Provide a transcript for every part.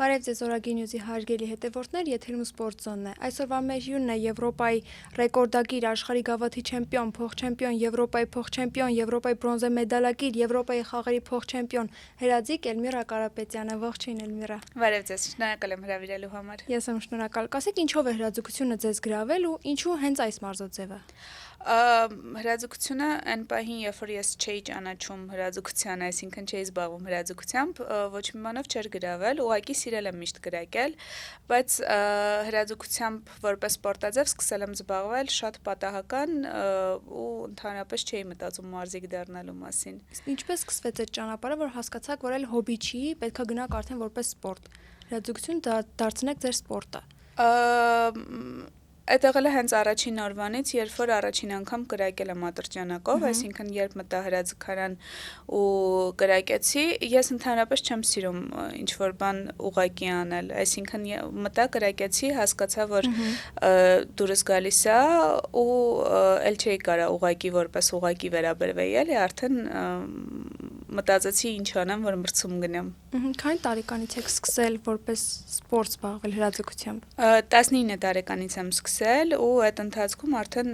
Բարև ձեզ Օրագի Նյուզի հարգելի հետևորդներ, եթերում սպորտ զոնն է։ Այսօրվա մեր հյուրն է Եվրոպայի ռեկորդակիր, աշխարհի գավաթի չեմպիոն, փոխչեմպիոն, Եվրոպայի փոխչեմպիոն, Եվրոպայի բրոնզե մեդալակիր, Եվրոպայի խաղերի փոխչեմպիոն հրաձիգ Էլմիրա Կարապետյանը։ Ողջույն Էլմիրա։ Բարև ձեզ, շնորհակալ եմ հրավիրելու համար։ Ես եմ շնորհակալ։ Կասեք, ինչով է հրաձգությունը ձեզ գրավել ու ինչու հենց այս մարզաձևը։ Հրաձգությունը այն պահին, երբ որ ես չէի ճանաչում հրաձգությանը, այսինքն չէի զբաղվում հրաձգությամբ, ոչ մի բանով չէր գրավել, ուղղակի սիրել եմ միշտ գրակել, բայց հրաձգությամբ որպես սպորտաձև սկսել եմ զբաղվել շատ պատահական ու ընդհանրապես չէի մտածում մարզիկ դառնալու մասին։ Ինչպես սկսվեց այդ ճանապարհը, որ հասկացաք, որ այլ հոբի չի, պետքա գնաք արդեն որպես սպորտ։ Հրաձգություն դարձնեք ձեր սպորտը։ Այդ եղել է հենց առաջին օրվանից, երբ որ առաջին անգամ կրակել եմ ատրճանակով, այսինքն երբ մտա հրաձգարան ու կրակեցի, ես ընդհանրապես չեմ սիրում ինչ-որ բան ուղղակի անել, այսինքն մտա կրակեցի, հասկացա, որ դուրս գալիս է ու էլ չէի կարա ուղղակի որպես ուղղակի վերաբերվեի, էլի արդեն մտածեցի ինչ անեմ, որ մրցում գնամ։ Քանի տարեկանից եք սկսել որպես սպորտ զբաղվել հրաձգությամբ։ 19 տարեկանից եմ սկսել ու այդ ընթացքում արդեն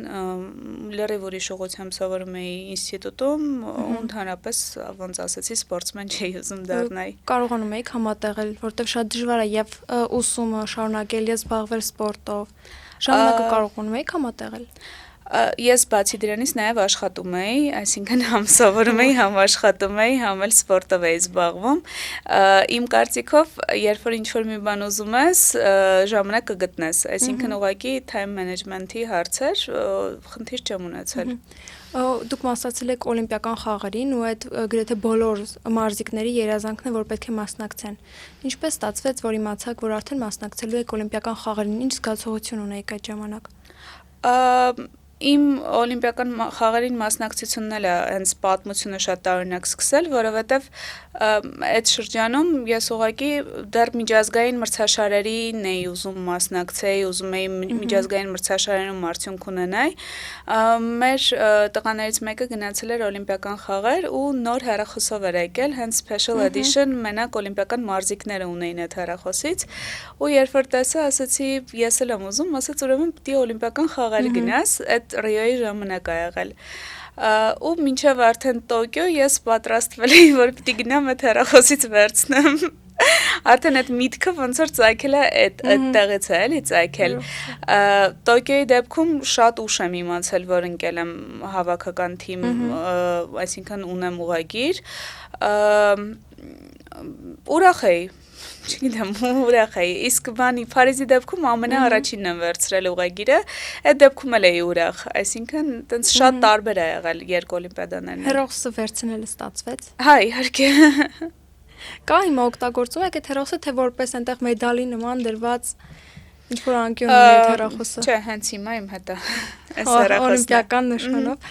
լրիվ ուրիշ ուղղությամբ սովորում էի ինստիտուտում ու ընդհանրապես ոնց ասեցի սպորտսմեն չէի ուզում դառնալ։ Կարողանում եք համատեղել, որտեղ շատ դժվար է եւ ուսումը շարունակել, եւ զբաղվել սպորտով։ Ժամանակը կարողանում եք համատեղել։ Ես բացի դրանից նաև աշխատում էի, այսինքն համ սովորում էի, համ աշխատում էի, համ էլ սպորտով էի զբաղվում։ Իմ կարծիքով, երբ որ ինչ-որ մի բան ուզում ես, ժամանակ կգտնես, այսինքն ուղղակի time management-ի հարցեր խնդիր չեմ ունեցել։ Դուք մասնակցել եք օլիմպիական խաղերին ու այդ գրեթե բոլոր մարզիկների երազանքն է, որ պետք է մասնակցեն։ Ինչպես ստացվեց, որ իմացաք, որ արդեն մասնակցելու եք օլիմպիական խաղերին, ինչ զգացողություն ունեիք այդ ժամանակ։ Իմ օլիմպիական խաղերին մասնակցությունն էլ է հենց պատմությունը շատ տարօրինակ սկսել, որովհետև այդ շրջանում ես ուղղակի դեռ միջազգային մրցաշարերին էի ուզում մասնակցեի, ուզում էի միջազգային մրցաշարերում արդյունք ունենայի։ Մեր տղաներից մեկը գնացել էր օլիմպիական խաղեր ու նոր հեռախոսով էր եկել, հենց special edition մենակ օլիմպիական մարզիկները ունեին այդ հեռախոսից, ու երբ որ տեսա, ասացի, ես էլ եմ ուզում, ասաց ուրեմն պիտի օլիմպիական խաղեր գնաս, Ռիոյի ժամանակ ա եղել։ Ու մինչև արդեն Տոկիո ես պատրաստվել էի, որ պիտի գնամ այդ հեռախոսից վերցնեմ։ Արդեն այդ միտքը ոնց որ ծագել է այդտեղից է, էլի ծագել։ Տոկիոյի դեպքում շատ ուշ եմ իմացել, որ ընկել եմ հավաքական թիմ, այսինքն ունեմ ուղղագիր։ Ուրախ էի։ Չգիտեմ, ուրախ էի, իսկ բանի Փարիզի դեպքում ամենաառաջինն եմ վերցրել ուղղագիրը, այդ դեպքում էլ էի ուրախ, այսինքն տենց շատ տարբեր է եղել երկու օլիմպիադաներն։ Հեռախոսը վերցնելը ստացվեց։ Հա, իհարկե։ Կա հիմա օգտագործում եք այդ հեռախոսը, թե որպես այնտեղ մեդալի նման դրված ինչ-որ անկյուն ունի այդ հեռախոսը։ Չէ, հենց հիմա իմ հետ է այս հեռախոսը։ Օլիմպիական նշանով։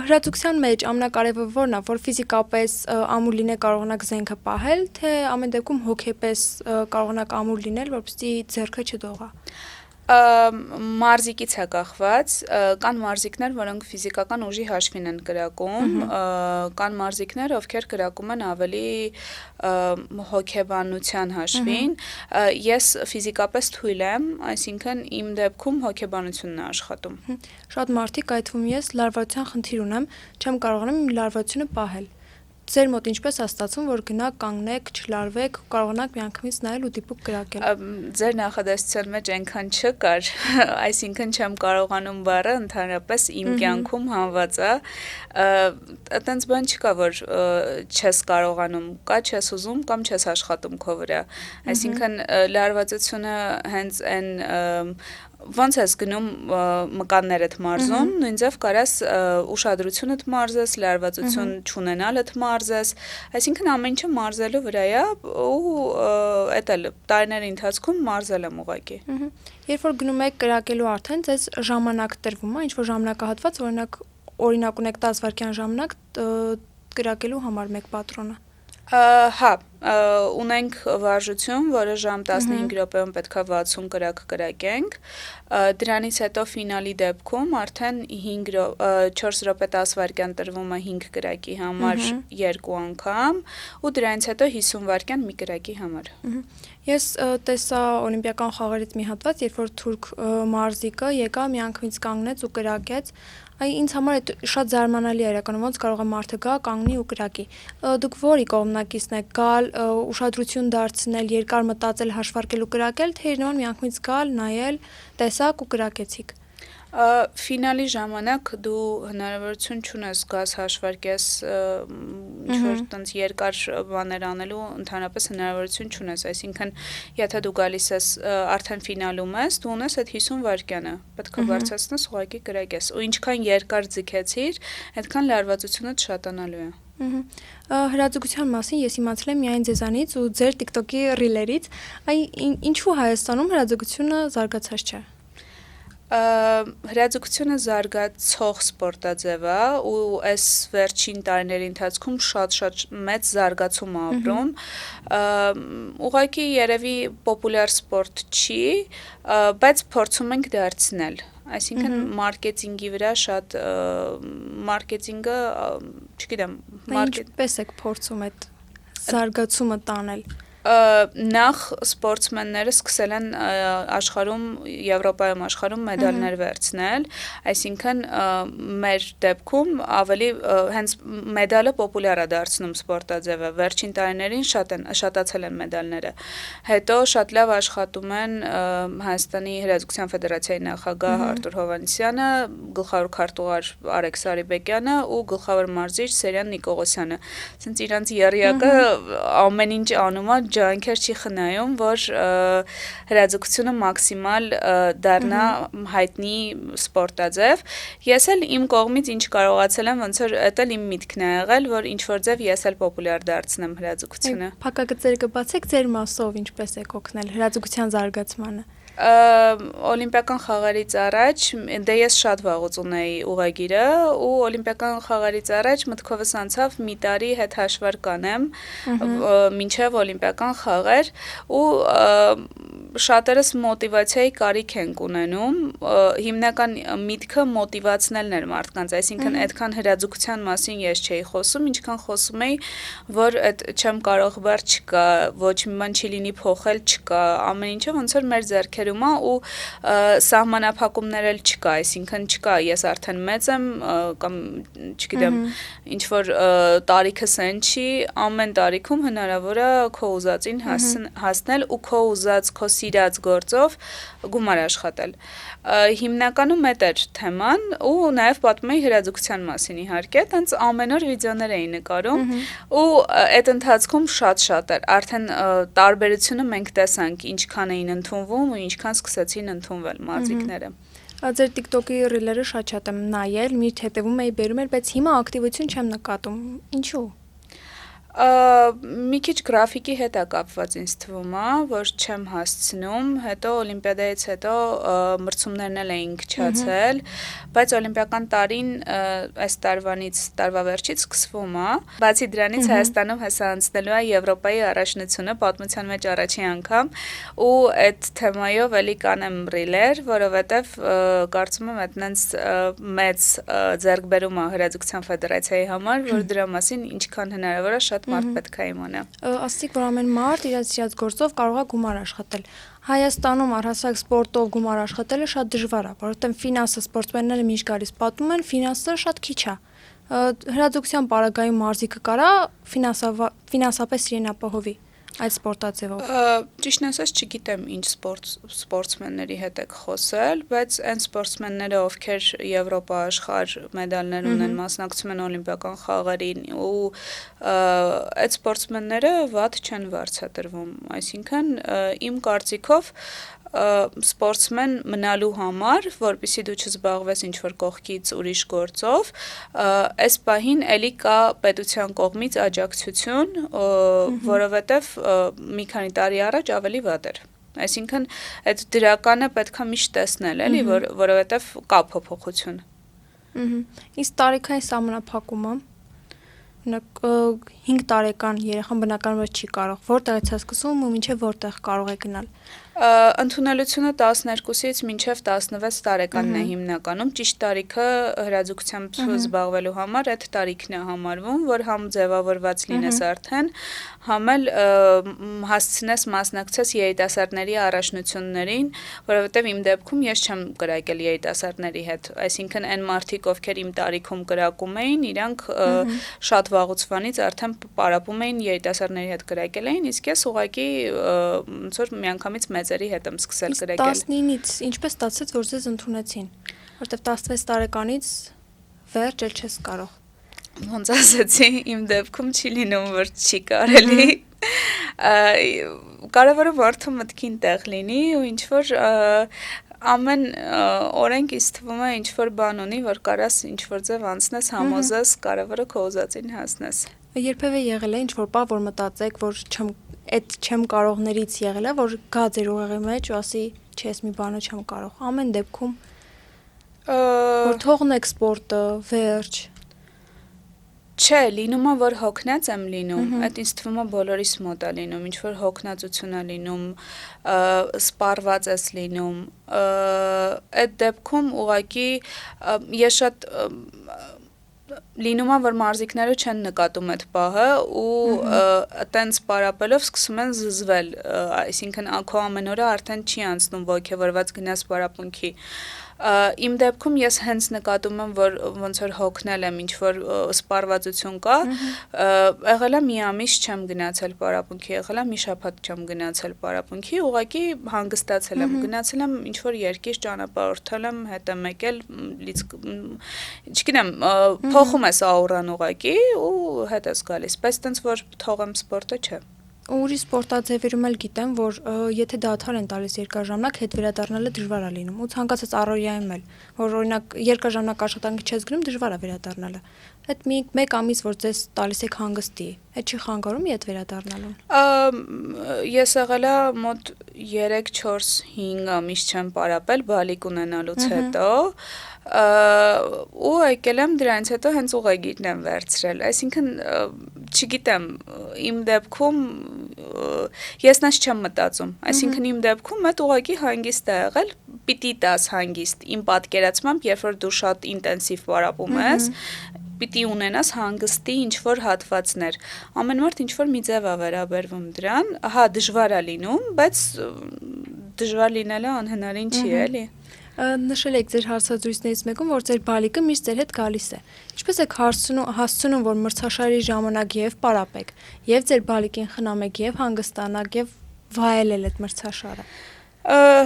Հրաձգության մեջ ամենակարևորը որն է, որ ֆիզիկապես ամուր լինեք, կարողանաք զենքը պահել, թե ամեն դեպքում հոգեպես կարողանաք ամուր լինել, որպեսզի ձեռքը չդողա։ Մարզիկից է կախված, կան մարզիկներ, որոնք ֆիզիկական ուժի հաշվին են կրակում, կան մարզիկներ, ովքեր կրակում են ավելի հոգեբանության հաշվին, ես ֆիզիկապես թույլ եմ, այսինքն իմ դեպքում հոգեբանությունն է աշխատում։ Շատ մարդիկ, այդ թվում ես, լարվածության խնդիր ունեմ, չեմ կարողանում իմ լարվածությունը պահել։ Ձեր մոտ ինչպես է ստացվում, որ գնաք, կանգնեք, չլարվեք, կարողանաք միանգամից նայել ու դիպուկ կրակել։ Ձեր նախադասության մեջ այնքան չկար, այսինքն չեմ կարողանում բառը ընդհանրապես իմ կյանքում հանված է։ Այտենց բան չկա, որ չես կարողանում, կա չես ուզում կամ չես աշխատում քո վրա։ Այսինքն լարվածությունը հենց այն ոնց ես գնում մկաններդ մարզում, նույն ձև կարաս ուշադրությունդ մարզես, լարվածություն չունենալդ մարզես, այսինքն ամեն ինչը մարզելու վրա է ու էդ էլ տարիների ընթացքում մարզել եմ ուղղակի։ Երբ որ գնում եք կրակելու արդեն, ձեզ ժամանակ տրվում է, ինչ-որ ժամանակահատված, օրինակ ունեք 10 վայրկյան ժամանակ կրակելու համար մեկ պատրոնը։ Հա, ունենք վարժություն, որը ժամ 15 րոպեում պետքա 60 կրակ կրակենք, դրանից հետո ֆինալի դեպքում արդեն 4 րոպե 10 վայրկյան տրվում է 5 կրակի համար 2 անգամ, ու դրանից հետո 50 վայրկյան մի կրակի համար։ Ես տեսա օլիմպիական խաղերից մի հատված, երբ որ թուրք մարզիկը եկա միանգամից կանգնեց ու կրակեց, ինձ համար այդ շատ զարմանալի է իրականում, ոնց կարող է մարդը գա, կանգնի ու կրակի։ Դուք որի կողմնակիցն եք, գալ, ուշադրություն դարձնել, երկար մտածել, հաշվարկել ու կրակել, թե իրենական միանգամից գալ, նայել, տեսակ ու կրակեցիք։ Ֆինալի ժամանակ դու հնարավորություն չունես գաս հաշվարկես ինչ-որ տենց երկար բաներ անելու ընդհանրապես հնարավորություն չունես, այսինքն եթե դու գալիս ես արդեն ֆինալում ես, դու ունես այդ 50 վայրկյանը, պետք է բարձրացնես ուղղակի կրակես, ու ինչքան երկար ձգեցիր, այդքան լարվածությունդ շատանալու է։ Հրաձգության մասին ես իմացել եմ միայն ձեզանից ու ձեր TikTok-ի ռիլերից, ինչու Հայաստանում հրաձգությունը զարգացած չէ։ Հրաձգությունը զարգացող սպորտաձև է ու այս վերջին տարիների ընթացքում շատ մեծ զարգացում է ապրում, ուղղակի երևի պոպուլյար սպորտ չի, բայց փորձում ենք դարձնել, այսինքն մարքեթինգի վրա շատ մարքեթինգը, չգիտեմ, ինչպես եք փորձում այդ զարգացումը տանել։ Նախ սպորտսմենները սկսել են աշխարհում, Եվրոպայում աշխարհում մեդալներ վերցնել, այսինքն մեր դեպքում ավելի հենց մեդալը պոպուլյար է դարձնում սպորտաձևը, վերջին տարիներին շատացել են մեդալները, հետո շատ լավ աշխատում են Հայաստանի հրաձգության ֆեդերացիայի նախագահ Արտուր Հովհաննիսյանը, գլխավոր քարտուղար Արեգ Սարիբեկյանը ու գլխավոր մարզիչ Սերյան Նիկողոսյանը, ասենց իրանց եռյակը ամեն ինչ անում է, ջանքեր չի խնայում, որ հրաձգությունը մաքսիմալ դառնա հայտնի սպորտաձև։ Ես էլ իմ կողմից ինչ կարողացել եմ, ոնց որ դա էլ իմ միտքն է եղել, որ ինչ որ ձև ես էլ պոպուլյար դարձնեմ հրաձգությունը։ Փակագծերը կբացեք ձեր մասով, ինչպես եք օգնել հրաձգության զարգացմանը։ Օլիմպիական խաղերից առաջ, դե ես շատ վաղուց ունեի ուղղագիրը ու օլիմպիական խաղերից առաջ մտքովս անցավ մի տարի հետ հաշվարկ անեմ մինչև օլիմպիական խաղեր ու շատերս մոտիվացիայի կարիք ենք ունենում, հիմնական միտքը մոտիվացնելն էր մարդկանց, այսինքն այդքան հրաձգության մասին ես չէի խոսում, ինչքան խոսում էի, որ այդ չեմ կարող բառ չկա, ոչ մի բան չի լինի փոխել չկա, ամեն ինչը ոնց որ մեր ձեռքերում է ու սահմանափակումներ էլ չկա, այսինքն չկա, ես արդեն մեծ եմ կամ չգիտեմ, ինչ որ տարիքս են չի, ամեն տարիքում հնարավոր է քո ուզածին հասնել ու քո ուզած, քո սիրած գործով գումար աշխատել։ Հիմնականում այդ էր թեման ու նաև պատմում էի հրաձգության մասին իհարկե, տենց ամեն օր վիդեոներ էի նկարում ու այդ ընթացքում շատ էր, արդեն տարբերությունը մենք տեսանք ինչքան էին ընդունվում ու ինչքան սկսեցին ընդունվել մարզիկները։ Ձեր TikTok-ի ռիլերը շատ եմ նայել, միշտ հետևում էի, բերում էր, բայց հիմա ակտիվություն չեմ նկատում։ Ինչու։ Մի քիչ գրաֆիկի հետ է կապված ինձ թվում է, որ չեմ հասցնում, հետո օլիմպիադայից հետո մրցումներն էլ էին քչացել, բայց օլիմպիական տարին այս տարվա վերջից սկսվում է, բացի դրանից Հայաստանում հեսա անցնելու է Եվրոպայի առաջնությունը պատմության մեջ առաջին անգամ ու այդ թեմայով էլի կանեմ ռիլեր, որովհետև կարծում եմ այդնենց մեծ ձեռքբերում է հրաձգության ֆեդերացիայի համար, որ դրա մասին ինչքան հնարավոր է շատ մարդ պետք է իմանա։ Ասիկ, որ ամեն մարդ իր սիրած գործով կարող է գումար աշխատել։ Հայաստանում առհասարակ սպորտով գումար աշխատելը շատ դժվար է, որովհետև ֆինանսը սպորտսմենները միշտ գալիս պատմում են, ֆինանսը շատ քիչ է։ Հրաձգության պարագայում մարզիկը կարա ֆինանսապես իրեն ապահովի այդ սպորտաձևով։ Ճիշտն ասած չգիտեմ ինչ սպորտսմենների հետ եք խոսել, բայց այն սպորտսմենները, ովքեր Եվրոպա աշխարհ մեդալներ ունեն, մասնակցում են օլիմպիական խաղերին ու այդ սպորտսմենները վատ չեն վարձատրվում, այսինքն իմ կարծիքով սպորտսմեն մնալու համար, որպեսզի դու չզբաղվես ինչ-որ կողքից ուրիշ գործով, այս պահին էլի կա պետության կողմից աջակցություն, որովհետև մի քանի տարի առաջ ավելի վատ էր։ Այսինքն այդ դրականը պետք է միշտ տեսնել, էլի, որովհետև կա փոփոխություն։ Իսկ տարիքային սահմանափակումը Օրինակ 5 տարեկան երեխան բնականաբար չի կարող, որտեղից է սկսում ու մինչև որտեղ կարող է գնալ։ Ընդունելությունը 12-ից մինչև 16 տարեկանն է հիմնականում, ճիշտ տարիքը հրաձգությամբ զբաղվելու համար այդ տարիքն է համարվում, որ համ ձևավորված լինես արդեն, համ էլ հասցնես մասնակցես երիտասարդների առաջնություններին, որովհետև իմ դեպքում ես չեմ կրակել երիտասարդների հետ, այսինքն այն մարդիկ, ովքեր իմ տարիքում կրակում էին, իրանք շատ վաղուց արդեն պարապում էին երիտասարդների հետ կրակել էին, իսկ ես ուղղակի ոնց որ միանգամից մեծերի հետ եմ սկսել կրակել։ 19-ից ինչպես ստացվեց, որ ձեզ ընդունեցին, որտեվ 16 տարեկանից վերջ էլ չես կարող։ Ոնց ասացի, իմ դեպքում չի լինում, որ չի կարելի։ Կարևորը մարդու մտքին տեղ լինի ու ինչ որ ամեն օրենք ինձ թվում է ինչ որ բան ունի, որ կարաս ինչ որ ձև անցնես, համոզես, կարևորը քո ուզածին հասնես։ Երբևէ եղել է ինչ որ բան, որ մտածեք, որ չեմ կարողներից եղել է, որ գա ձեր ուղեղի մեջ ու ասի, չէ, ես մի բանը չեմ կարող։ Ամեն դեպքում որ թողնեք սպորտը, վերջ։ Չէ, լինում է, որ հոգնած եմ լինում, այդ ինձ թվում է բոլորիս մոտ է լինում, ինչ որ հոգնածություն է լինում, սպառված ես լինում, այդ դեպքում ուղղակի ես շատ լինում է, որ մարզիկները չեն նկատում այդ պահը ու տենց պարապելով սկսում են զզվել, այսինքն քո ամեն օրը արդեն չի անցնում ոգևորված գնաս պարապմունքի։ Իմ դեպքում ես հենց նկատում եմ, որ ոնց որ հոգնել եմ, ինչ որ սպառվածություն կա, եղել է մի ամիս չեմ գնացել պարապմունքի, եղել է մի շաբաթ չեմ գնացել պարապմունքի, ուղղակի հանգստացել եմ, գնացել եմ ինչ որ երկիր ճանապարհորդել եմ, հետ եմ եկել, չգիտեմ, փոխում ես աուրան ուղղակի ու հետ ես գալիս, բայց տենց որ թողեմ սպորտը չէ։ Ուրիշ սպորտաձևերում էլ գիտեմ, որ եթե դադար են տալիս երկարաժամանակ, հետ վերադառնալը դժվար է լինում։ Ու ցանկացած առօրյայում էլ, որ օրինակ երկարաժամանակ աշխատանքի չես գնում, դժվար է վերադառնալը։ Այդ մեկ ամիս, որ ձեզ տալիս եք հանգստի, այդ չի խանգարում իդ վերադառնալուն։ Ես եղել եմ մոտ 3-4-5 ամիս չեմ պարապել բալիկ ունենալուց հետո, ու եկել եմ դրանից հետո հենց ուղեգիրն եմ վերցրել, այսինքն չգիտեմ, իմ դեպքում ես նայած չեմ մտածում, այսինքն իմ դեպքում այդ ուղղակի հանգիստ է եղել, պիտի տաս հանգիստ, իմ պատկերացմամբ, երբ որ դու շատ ինտենսիվ պարապում ես, պիտի ունենաս հանգստի ինչ-որ հատվածներ, ամեն մարդ ինչ-որ մի ձև է վերաբերվում դրան, հա դժվար է լինում, բայց դժվար լինելը անհնարին չի էլի։ Նշել եք ձեր հարցազրույցներից մեկում, որ ձեր բալիկը միշտ ձեր հետ գալիս է։ Ինչպես եք հասցնում, որ մրցաշարի ժամանակ եւ պարապեք, եւ ձեր բալիկին խնամեք, եւ հանգստանաք, եւ վայելել այդ մրցաշարը։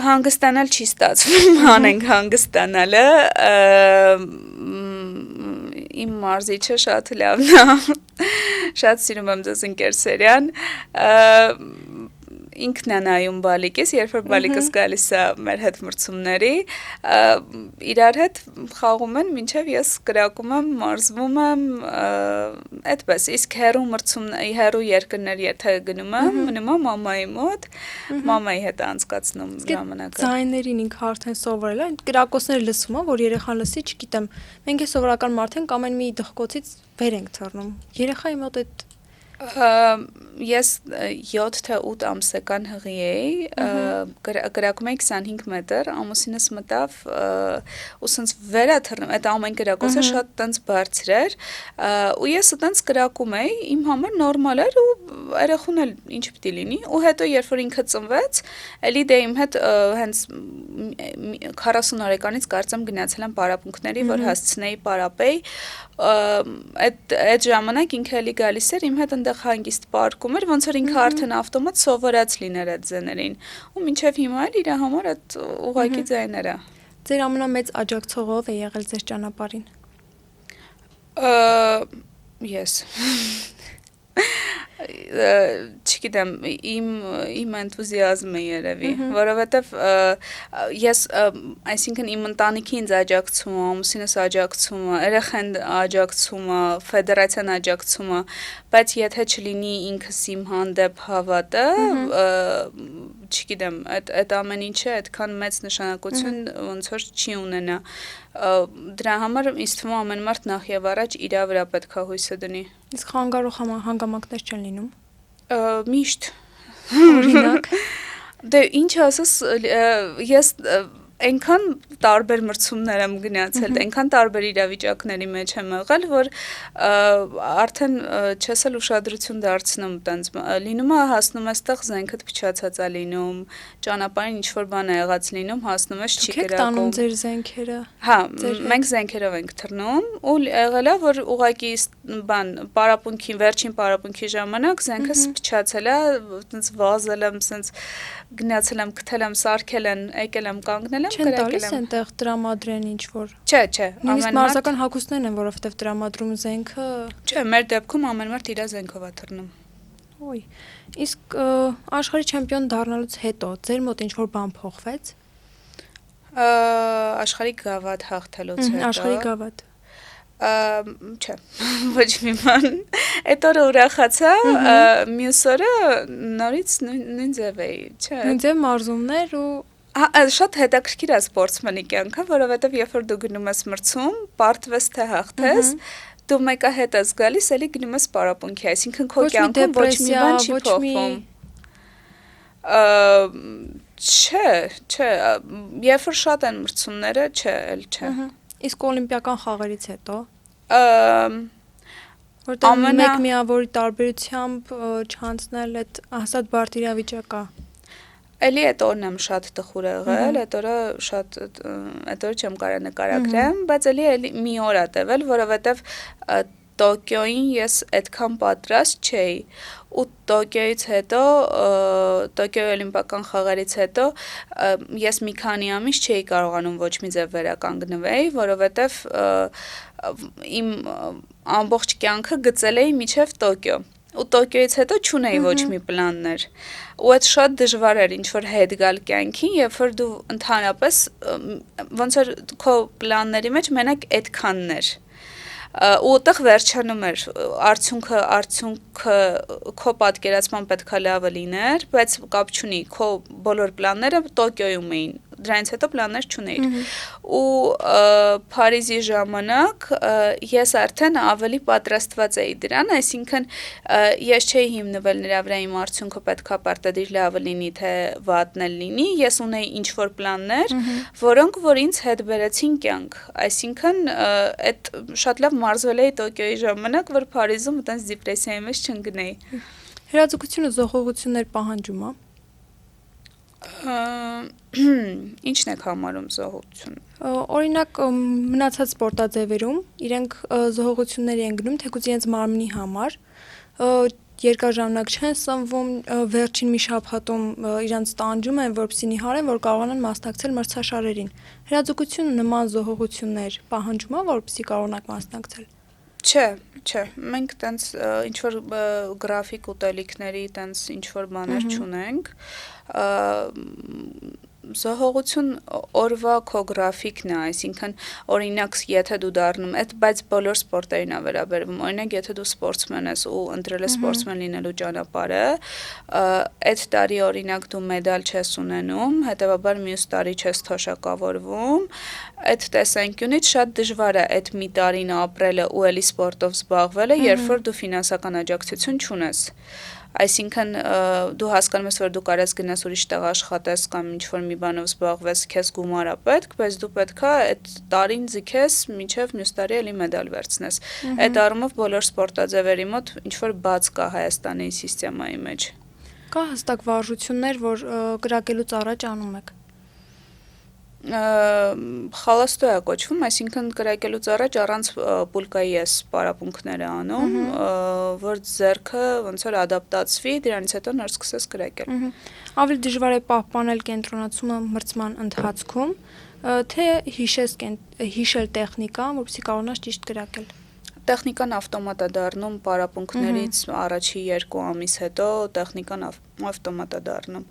Հանգստանալ չի ստացվում, անենք հանգստանալը, իմ մարզիչը շատ լավն է, շատ սիրում եմ ձեզ ընկեր Սերյան, ինքն է նայում բալիկիս, երբ որ բալիկս գալիս է մեր հետ մրցումների, իրար հետ խաղում են, մինչև ես կրակում եմ, մարզվում եմ, այդպես, իսկ հեռու երկրներ եթե գնում եմ, մնում եմ մամայի մոտ, մամայի հետ անցկացնում ժամանակը։ Ձայներին ինքը արդեն սովորել է, կրակոցները լսում է, որ երեխան լսի, չգիտեմ, մենք է սովորական մարդ ենք, ամեն մի դխկոցից վեր ենք թռնում, երեխայի մոտ այդ Ես 7 թե 8 ամսական հղի էի, կրակում էի 25 մետր, ամուսինս մտավ ու սենց վերա թռնում, այդ ամեն կրակոցը շատ տենց բարձր էր, ու ես տենց կրակում էի, իմ համար նորմալ էր ու երեխուն էլ ինչ պիտի լինի, ու հետո երբ որ ինքը ծնվեց, էլի դե իմ հետ հենց 40 տարեկանից կարծեմ գնացել եմ պարապմունքների, որ հասցնեի պարապեի, այդ ժամանակ ինքը էլի գալիս էր, իմ հետ ընդեղ հանգիստ պարկում էր, ոնց որ ինքը արդեն ավտոմատ սովորած լիներ այդ ձեներին, ու մինչև հիմա էլ իր համար այդ ուղղակի ձայները։ Ձեր ամենամեծ աջակցողը ով է եղել ձեր ճանապարհին։ Ես։ չգիտեմ, իմ էնտուզիազմը երևի, որովհետև ես, այսինքն իմ ընտանիքի ինձ աջակցում է, ամուսինս աջակցում է, երեխան աջակցում է, ֆեդերացիան աջակցում է, բայց եթե չլինի ինքս իմ հանդեպ հավատը, չգիտեմ, այդ ամեն ինչը այդքան մեծ նշանակություն ոնց որ չի ունենա։ Դրա համար ինձ թվում է ամեն մարդ նախ եւ առաջ իր վրա պետք է հույսը դնի։ Իսկ խանգարող հանգամանքներ չեն լինում։ Միշտ։ Օրինակ։ Դե ինչ ասես, ես այնքան տարբեր մրցումներ եմ գնացել, այնքան տարբեր իրավիճակների մեջ եմ եղել, որ արդեն չես էլ ուշադրություն դարձնում տենց լինում է հասնում ես տեղ զենքդ փչացած է լինում, ճանապարհին ինչ որ բան է եղած լինում, հասնում ես չի գրակում։ Դուք եք տանում ձեր զենքերը։ Հա, մենք զենքերով ենք թռնում ու եղել է որ ուղակի պարապմունքի վերջին պարապմունքի ժամանակ զենքս փչացել է, տենց վազել եմ, տենց գնացել եմ, գտել եմ, սարքել են, եկել եմ, կանգնել եմ, Չեն տալիս այնտեղ տրամադրեն ինչ-որ։ Չէ, նույնիսկ մարզական հագուստներն են, որովհետև տրամադրում զենքը։ Չէ, մեր դեպքում ամեն մարդ իր զենքով է թռնում։ Ոյ։ Իսկ աշխարհի չեմպիոն դառնալուց հետո ձեր մոտ ինչ-որ բան փոխվեց։ Աշխարհի գավաթ հաղթելուց հետո։ Աշխարհի գավաթ։ Չէ, ոչ մի բան։ Այդ օրը ուրախացա, մյուս օրը նորից նույն ձև էի, չէ։ Նույն ձև մարզումներ ու Շատ հետաքրքիր է սպորտսմենի կյանքը, որովհետև երբ որ դու գնում ես մրցում, պարտվես թե հաղթես, դու մեկը հետ ես գալիս, էլի գնում ես պարապմունքի, այսինքն քո կյանքում ոչ մի բան չի փոխվում։ Չէ, երբ որ շատ են մրցումները, չէ։ Իսկ օլիմպիական խաղերից հետո Ամենա որտեղ մեկ միավորի տարբերությամբ չանցնել այդ հաստատ բարդ իրավիճակ է։ Էլի այդ օրն եմ շատ տխուր եղել, այդ օրը չեմ կարող նկարագրեմ, բայց էլի մի օր է տևել, որովհետև Տոկիոյին ես այդքան պատրաստ չէի ու Տոկիոյից հետո, Տոկիոյի օլիմպիական խաղերից հետո ես մի քանի ամիս չէի կարողանում ոչ մի ձև վերականգնվեի, որովհետև իմ ամբողջ կյանքը գծել էի մինչև Տոկիո։ Ու Տոկիոյից հետո չունեի ոչ մի պլաններ։ Ու այդ շատ դժվար էր ինչ որ հետ գալ կյանքին, երբ որ դու ընդհանրապես ոնց որ քո պլանների մեջ մենակ այդքանն էր։ Ու այդտեղ վերջանում էր արդյունքը քո պատկերացման պետքա լավը լիներ, բայց կապ չունի, քո բոլոր պլանները Տոկիոյում էին։ Դրանից հետո պլաններ չունեիր։ Ու Փարիզի ժամանակ ես արդեն ավելի պատրաստված էի դրան, այսինքն ես չէի հիմնվել նրա վրա իմ արդյունքը պետքա պարտադիր լավը լինի, թե վատն էլ լինի, ես ունեի ինչ-որ պլաններ, որոնք որ ինձ հետ բերեցին կյանք, այսինքն այդ շատ լավ մարզվել էի Տոկիոյի ժամանակ, որ Փարիզում այտենց դիպրեսիայի մեջ չընկնեի։ Հրաձգությունը զողողություններ պահանջում է։ Ինչն եք համարում զոհողություն։ Օրինակ մնացած սպորտաձևերում իրենք զոհողությունների են գնում թեկուզ իրենց մարմնի համար, երկար ժամանակ չեն սնվում, վերջին մի շաբաթում իրենց տանջում են, որպեսզի նիհարեն, որ կարողանան մասնակցել մրցաշարերին։ Հրաձգությունը նման զոհողություններ պահանջում է, որպեսզի կարողանաք մասնակցել։ Չէ, մենք տենց ինչ-որ գրաֆիկ ուտելիքների տենց ինչ-որ բաներ չունենք, զոհողություն օրվա քո գրաֆիկն է, այսինքն օրինակ եթե դու դառնում, բայց բոլոր սպորտերին է վերաբերվում, օրինակ եթե դու սպորտսմեն ես ու ընտրել ես սպորտսմեն լինելու ճանապարհը, այդ տարի օրինակ դու մեդալ չես ունենում, հետեւաբար մյուս տարի չես թոշակավորվում, այդ տեսանկյունից շատ դժվար է այդ մի տարին ապրելը ու էլի սպորտով զբաղվելը, երբ որ դու ֆինանսական աջակցություն չունես։ Այսինքն դու հասկանում ես, որ դու կարես գնաս ուրիշ տեղ աշխատես կամ ինչ-որ մի բանով զբաղվես, քեզ գումար է պետք, բայց դու պետքա այդ տարին ձգես, մինչև մյուս տարի էլի մեդալ վերցնես։ Այդ առումով բոլոր սպորտաձևերի մոտ ինչ-որ բաց կա Հայաստանի սիստեմայի մեջ։ Կա հստակ վարժություններ, որ կրակելուց առաջ անում եք։ Խալաստո է կոչվում, այսինքն կրակելուց առաջ առանց պուլկայի ես պարապմունքները անում, որ ձեռքը ոնց որ ադապտացվի, դրանից հետո նոր սկսես կրակել։ Ավելի դժվար է պահպանել կենտրոնացումը մրցման ընթացքում, թե հիշել տեխնիկան, որպեսզի կարողանաս ճիշտ կրակել։ Տեխնիկան ավտոմատ է դառնում պարապմունքներից առաջի 2 ամիս հետո տեխնիկան ավտոմատ է դառնում։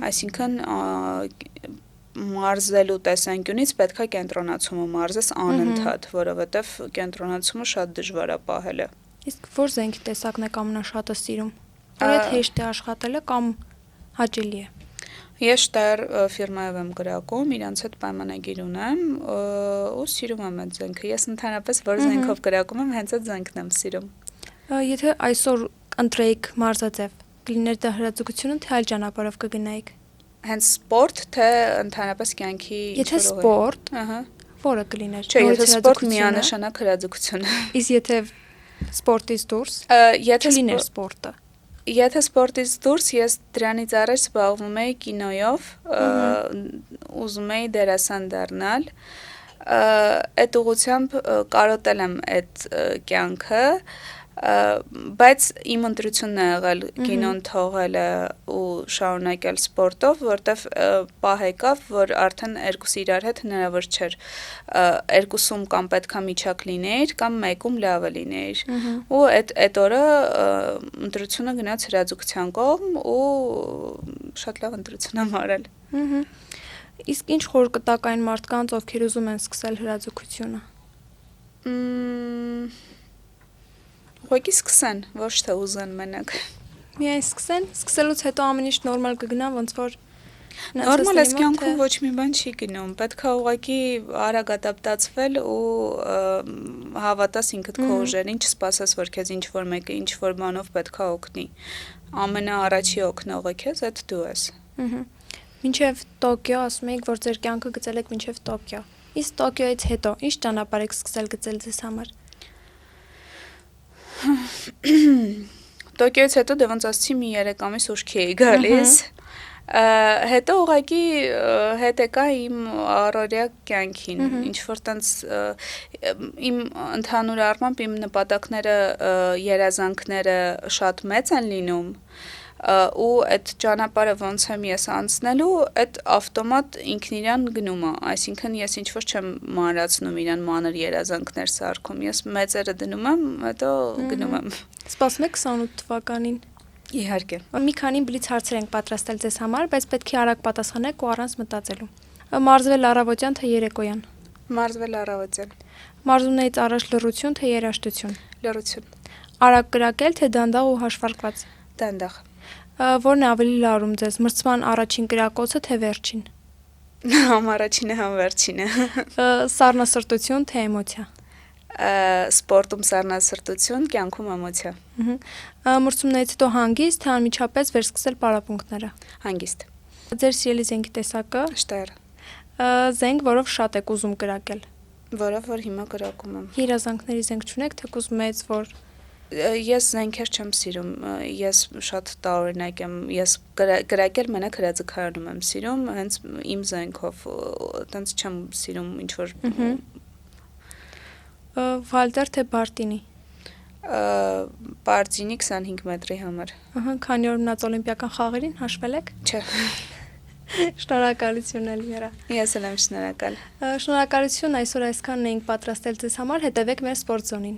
Այսինքն մարզելու տեսանկյունից պետք է կենտրոնացումը մարզես անընդհատ, որովհետև կենտրոնացումը շատ դժվար է պահելը։ Իսկ որ զենքի տեսակն եք ամենաշատը սիրում։ Որ այդ հեշտ է աշխատելը կամ հաճելի է։ Ես Steyr ֆիրմայով եմ գրակում, իրանց հետ պայմանագիր ունեմ ու սիրում եմ այդ զենքը։ Ես ընդհանրապես որ զենքով գրակում եմ, հենց այդ զենքն եմ սիրում։ Եթե այսօր ընտրեիք մարզաձև, կլիներ դա հրաձգությունը, թե այլ ճանապարհով կգնայիք։ Հենց սպորտ, թե ընդհանրապես կյանքի Եթե սպորտ, որը կլիներ։ Չէ, եթե սպորտ միանշանակ հրաձգություն։ Իսկ եթե սպորտից դուրս, եթե կլիներ սպորտը։ Եթե սպորտից դուրս ես դրանից առաջ զբաղվում էի կինոյով, ուզում էի դերասան դառնալ, այդ ուղղությամբ կարոտել եմ այդ կյանքը, բայց իմ ընտրությունն է եղել կինոն թողելը ու շարունակել սպորտով, որտեվ պահ եկավ, որ արդեն երկուսը իրար հետ հնարավոր չէր, երկուսում կամ պետքա միջակ լինեիր, կամ մեկում լավը լինեիր, ու այդ օրը ընտրությունը գնաց հրաձգության կողմ ու շատ լավ ընտրություն եմ արել։ Իսկ ինչ խոր կտակ այն մարդկանց, ովքեր ուզում են սկսել հրաձգությունը։ Ուղղակի սկսեն, ոչ թե ուզեն մենակ։ Միայն սկսեն, սկսելուց հետո ամեն ինչ նորմալ կգնա, ոնց որ նորմալ է կյանքում ոչ մի բան չի գնում, պետք է ուղղակի արագ ադապտացվել ու հավատաս ինքդ քո ուժերին, չսպասես, որ քեզ ինչ-որ մեկը ինչ-որ բանով պետք է օգնի։ Ամենաառաջի օգնողը քեզ այդ դու ես։ Մինչև Տոկիո ասում եք, որ ձեր կյանքը գծել եք մինչև Տոկիո։ Իսկ Տոկիոից հետո ինչ ճանապարհ եք սկսել գծել ձեզ համար։ Տոկիոից հետո դե ոնց ասեցի մի 3 ամիս ուշքի էի գալիս։ Հետո ուղղակի հետ եկա իմ առօրյա կյանքին, ինչ որ տենց իմ ընդհանուր առմամբ իմ նպատակները, երազանքները շատ մեծ են լինում, ու այդ ճանապարհը ոնց եմ ես անցնելու, այդ ավտոմատ ինքն իրան գնում է, այսինքն ես ինչ որ չեմ մանրացնում իրան մանր երազանքներ սարքում, ես մեծերը դնում եմ, հետո գնում եմ։ Սպասում եք 28 թվականին։ Իհարկե։ Մի քանի բլից հարցեր ենք պատրաստել ձեզ համար, բայց պետք է արագ պատասխանեք ու առանց մտածելու։ Մարզվել առավոտյան թե երեկոյան։ Մարզվել առավոտյան։ Մարզումներից առաջ լռություն թե երաժշտություն։ Լռություն։ Արագ կրակել թե դանդաղ ու հաշվարկված։ Դանդաղ։ Որն է ավելի լարում ձեզ, մրցման առաջին կրակոցը թե վերջին։ Համ առաջինը, համ վերջինը։ Սառնասրտություն թե էմոցիա։ Սպորտում սառնասրտություն, կյանքում էմոցիա։ Մրցումներից հետո հանգիստ, թե անմիջապես վերսկսել պարապմունքները։ Հանգիստ։ Ձեր սիրելի զենքի տեսակը։ Steyr։ Զենք, որով շատ եք ուզում կրակել։ Որով որ հիմա կրակում եմ։ Երազանքների զենք չունեք, թեկուզ մեծ, որ Ես զենքեր չեմ սիրում, ես շատ տարօրինակ եմ, ես կրակել մենակ հրաձգարանում եմ սիրում, հենց իմ զենքով, տենց չեմ սիրում ինչ-որ Վալտեր թե Բարտինի։ Բարտինի 25 մետրի համար։ Քանի օր մնաց օլիմպիական խաղերին, հաշվել եք։ Չէ։ Շնորհակալություն Էլվիրա։ Ես էլ եմ շնորհակալ։ Շնորհակալություն, այսօր այսքանն էինք պատրաստել ձեզ համար, հետևեք մեր սպորտ զոնին։